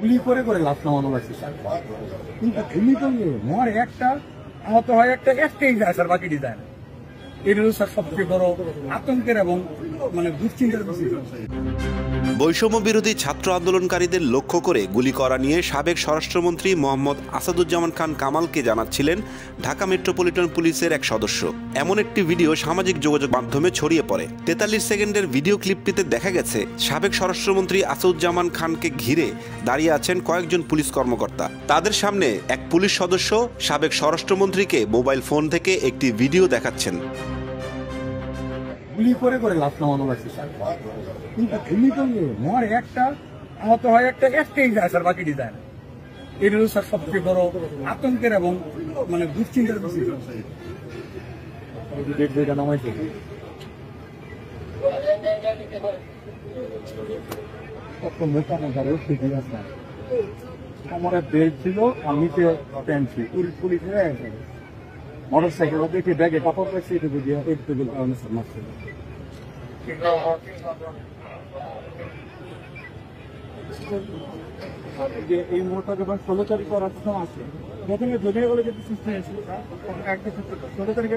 গুলি করে করে লাশ নামানো লাগছে স্যার। কিন্তু গুলি করলে মরে একটা, আহত হয় একটা, একটাই যায় স্যার, বাকি ডিজাইন। এটা স্যার সবচেয়ে বড় আতঙ্কের এবং দুশ্চিন্তার বিষয়। বৈষম্য বিরোধী ছাত্র আন্দোলনকারীদের লক্ষ্য করে গুলি করা নিয়ে সাবেক স্বরাষ্ট্রমন্ত্রী মোহাম্মদ আসাদুজ্জামান খান কামালকে জানাচ্ছিলেন ঢাকা মেট্রোপলিটন পুলিশের এক সদস্য। এমন একটি ভিডিও সামাজিক যোগাযোগ মাধ্যমে ছড়িয়ে পড়ে। 43 সেকেন্ডের ভিডিও ক্লিপটিতে দেখা গেছে সাবেক স্বরাষ্ট্রমন্ত্রী আসাদুজ্জামান খানকে ঘিরে দাঁড়িয়ে আছেন কয়েকজন পুলিশ কর্মকর্তা। তাদের সামনে এক পুলিশ সদস্য সাবেক স্বরাষ্ট্রমন্ত্রীকে মোবাইল ফোন থেকে একটি ভিডিও দেখাচ্ছেন। গুলি করে করে লাশ নামানো লাগছে স্যার। কিন্তু গুলি করলে মরে একটা, আহত হয় একটা, একটাই যায় স্যার, বাকি ডিজাইন। এটা স্যার সবচেয়ে বড় আতঙ্কের এবং দুশ্চিন্তার বিষয়। নামাইছে আমার বেল্ট ছিল, আর নিচে প্যান্ট ছিল, পুলিশ হয়ে গেছে। মোটর সাইকেল দেখে ব্যাগে কাপড় পাইছে, এটা বুঝিয়ে একটু মারছিল। এই মুহূর্তে যখন 16 তারিখ করার সময় আছে, প্রথমে ধরে বলে যেতে সুস্থ হয়েছিল, 16 তারিখে